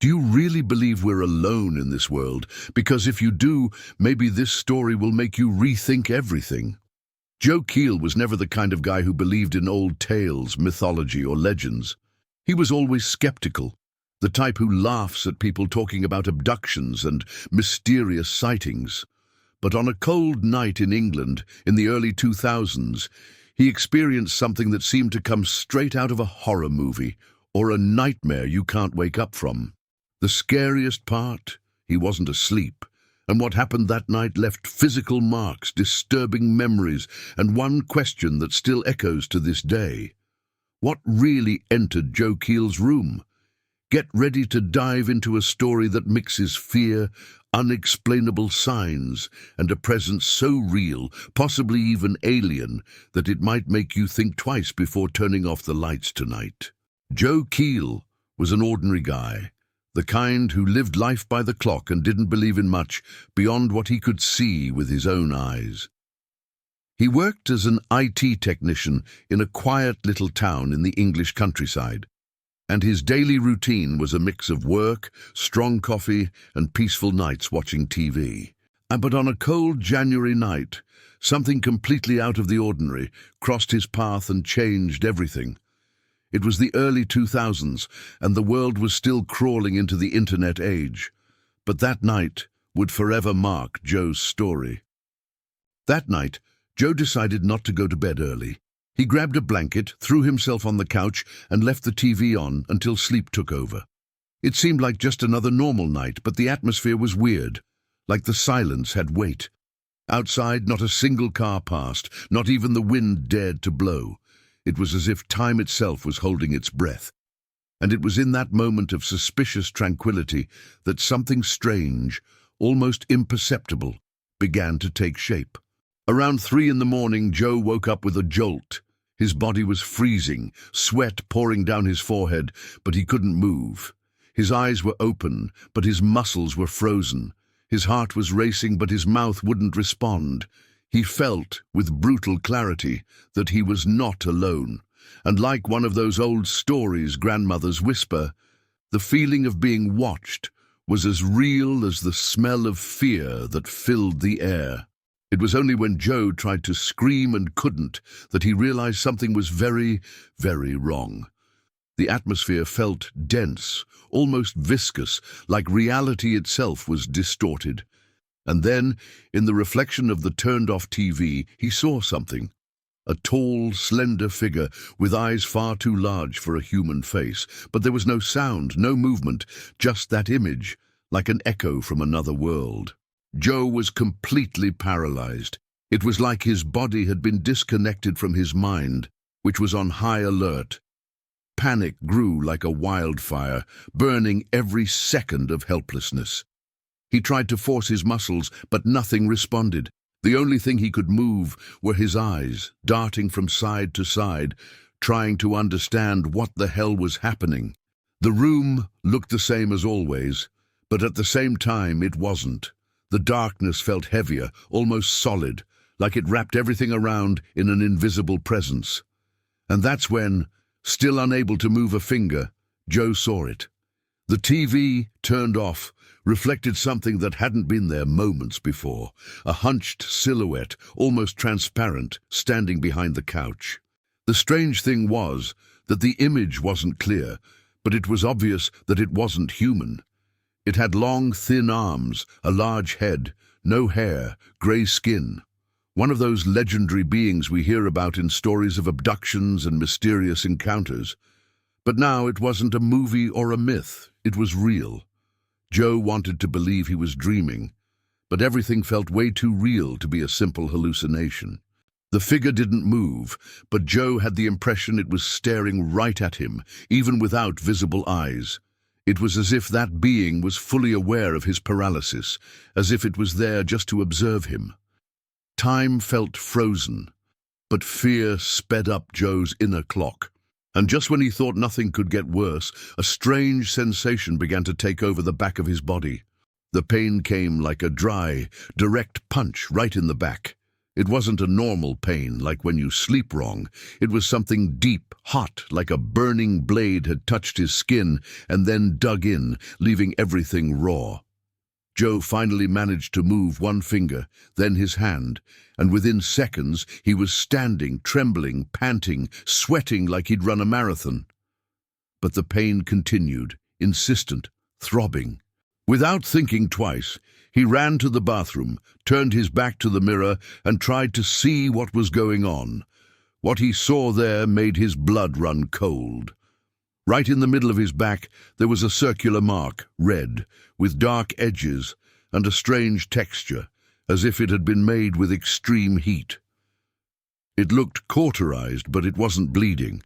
Do you really believe we're alone in this world? Because if you do, maybe this story will make you rethink everything. Joe Keel was never the kind of guy who believed in old tales, mythology, or legends. He was always skeptical, the type who laughs at people talking about abductions and mysterious sightings. But on a cold night in England in the early 2000s, he experienced something that seemed to come straight out of a horror movie or a nightmare you can't wake up from. The scariest part, he wasn't asleep, and what happened that night left physical marks, disturbing memories, and one question that still echoes to this day. What really entered Joe Keel's room? Get ready to dive into a story that mixes fear, unexplainable signs, and a presence so real, possibly even alien, that it might make you think twice before turning off the lights tonight. Joe Keel was an ordinary guy, the kind who lived life by the clock and didn't believe in much beyond what he could see with his own eyes. He worked as an IT technician in a quiet little town in the English countryside, and his daily routine was a mix of work, strong coffee, and peaceful nights watching TV. But on a cold January night, something completely out of the ordinary crossed his path and changed everything. It was the early 2000s, and the world was still crawling into the internet age. But that night would forever mark Joe's story. That night, Joe decided not to go to bed early. He grabbed a blanket, threw himself on the couch, and left the TV on until sleep took over. It seemed like just another normal night, but the atmosphere was weird, like the silence had weight. Outside, not a single car passed, not even the wind dared to blow. It was as if time itself was holding its breath. And it was in that moment of suspicious tranquility that something strange, almost imperceptible, began to take shape. Around 3 in the morning, Joe woke up with a jolt. His body was freezing, sweat pouring down his forehead, but he couldn't move. His eyes were open, but his muscles were frozen. His heart was racing, but his mouth wouldn't respond. He felt, with brutal clarity, that he was not alone. And like one of those old stories grandmothers whisper, the feeling of being watched was as real as the smell of fear that filled the air. It was only when Joe tried to scream and couldn't that he realized something was very, very wrong. The atmosphere felt dense, almost viscous, like reality itself was distorted. And then, in the reflection of the turned-off TV, he saw something. A tall, slender figure with eyes far too large for a human face. But there was no sound, no movement, just that image, like an echo from another world. Joe was completely paralyzed. It was like his body had been disconnected from his mind, which was on high alert. Panic grew like a wildfire, burning every second of helplessness. He tried to force his muscles, but nothing responded. The only thing he could move were his eyes, darting from side to side, trying to understand what the hell was happening. The room looked the same as always, but at the same time it wasn't. The darkness felt heavier, almost solid, like it wrapped everything around in an invisible presence. And that's when, still unable to move a finger, Joe saw it. The TV, turned off, reflected something that hadn't been there moments before, a hunched silhouette, almost transparent, standing behind the couch. The strange thing was that the image wasn't clear, but it was obvious that it wasn't human. It had long, thin arms, a large head, no hair, grey skin. One of those legendary beings we hear about in stories of abductions and mysterious encounters. But now it wasn't a movie or a myth, it was real. Joe wanted to believe he was dreaming, but everything felt way too real to be a simple hallucination. The figure didn't move, but Joe had the impression it was staring right at him, even without visible eyes. It was as if that being was fully aware of his paralysis, as if it was there just to observe him. Time felt frozen, but fear sped up Joe's inner clock. And just when he thought nothing could get worse, a strange sensation began to take over the back of his body. The pain came like a dry, direct punch right in the back. It wasn't a normal pain, like when you sleep wrong. It was something deep, hot, like a burning blade had touched his skin and then dug in, leaving everything raw. Joe finally managed to move one finger, then his hand, and within seconds he was standing, trembling, panting, sweating like he'd run a marathon. But the pain continued, insistent, throbbing. Without thinking twice, he ran to the bathroom, turned his back to the mirror, and tried to see what was going on. What he saw there made his blood run cold. Right in the middle of his back, there was a circular mark, red, with dark edges and a strange texture, as if it had been made with extreme heat. It looked cauterized, but it wasn't bleeding.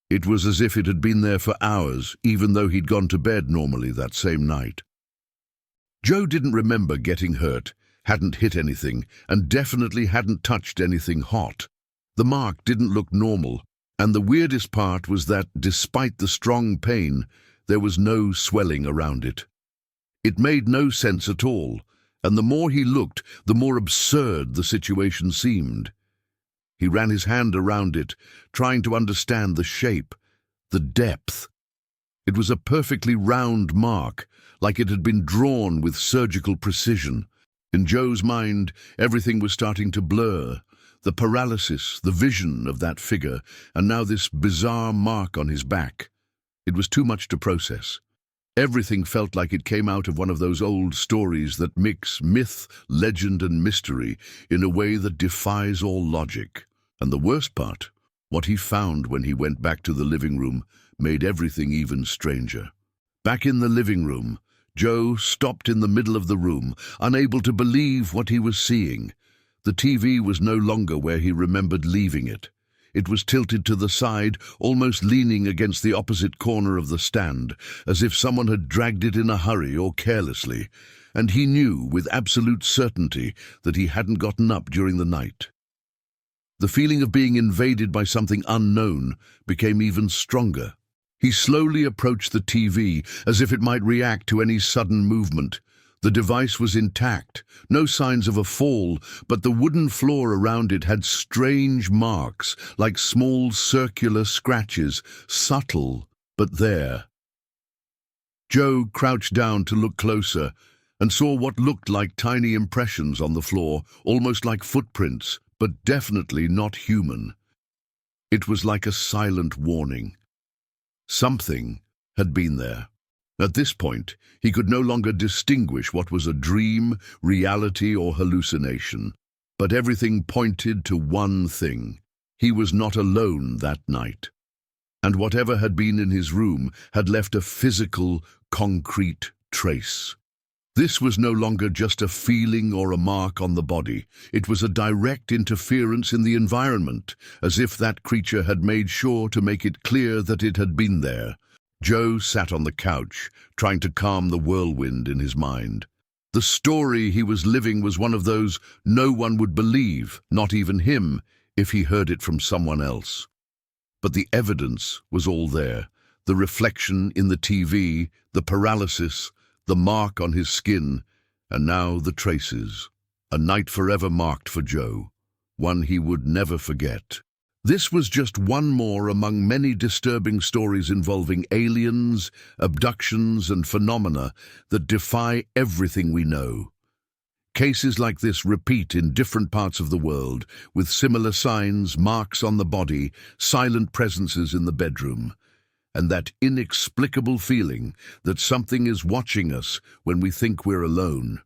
It was as if it had been there for hours, even though he'd gone to bed normally that same night. Joe didn't remember getting hurt, hadn't hit anything, and definitely hadn't touched anything hot. The mark didn't look normal, and the weirdest part was that, despite the strong pain, there was no swelling around it. It made no sense at all, and the more he looked, the more absurd the situation seemed. He ran his hand around it, trying to understand the shape, the depth. It was a perfectly round mark, like it had been drawn with surgical precision. In Joe's mind, everything was starting to blur. The paralysis, the vision of that figure, and now this bizarre mark on his back. It was too much to process. Everything felt like it came out of one of those old stories that mix myth, legend, and mystery in a way that defies all logic. And the worst part, what he found when he went back to the living room, made everything even stranger. Back in the living room, Joe stopped in the middle of the room, unable to believe what he was seeing. The TV was no longer where he remembered leaving it. It was tilted to the side, almost leaning against the opposite corner of the stand, as if someone had dragged it in a hurry or carelessly, and he knew with absolute certainty that he hadn't gotten up during the night. The feeling of being invaded by something unknown became even stronger. He slowly approached the TV, as if it might react to any sudden movement. The device was intact, no signs of a fall, but the wooden floor around it had strange marks, like small circular scratches, subtle, but there. Joe crouched down to look closer and saw what looked like tiny impressions on the floor, almost like footprints, but definitely not human. It was like a silent warning. Something had been there. At this point, he could no longer distinguish what was a dream, reality, or hallucination. But everything pointed to one thing. He was not alone that night. And whatever had been in his room had left a physical, concrete trace. This was no longer just a feeling or a mark on the body. It was a direct interference in the environment, as if that creature had made sure to make it clear that it had been there. Joe sat on the couch, trying to calm the whirlwind in his mind. The story he was living was one of those no one would believe, not even him, if he heard it from someone else. But the evidence was all there. The reflection in the TV, the paralysis, the mark on his skin, and now the traces. A night forever marked for Joe, one he would never forget. This was just one more among many disturbing stories involving aliens, abductions, and phenomena that defy everything we know. Cases like this repeat in different parts of the world, with similar signs, marks on the body, silent presences in the bedroom, and that inexplicable feeling that something is watching us when we think we're alone.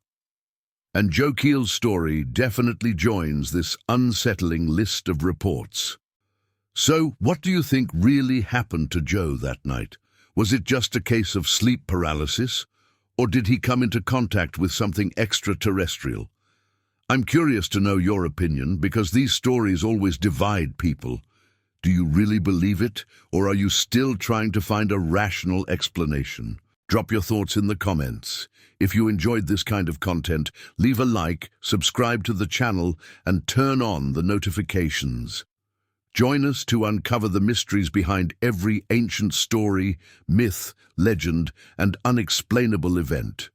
And Joe Keel's story definitely joins this unsettling list of reports. So, what do you think really happened to Joe that night? Was it just a case of sleep paralysis, or did he come into contact with something extraterrestrial? I'm curious to know your opinion, because these stories always divide people. Do you really believe it, or are you still trying to find a rational explanation? Drop your thoughts in the comments. If you enjoyed this kind of content, leave a like, subscribe to the channel, and turn on the notifications. Join us to uncover the mysteries behind every ancient story, myth, legend, and unexplainable event.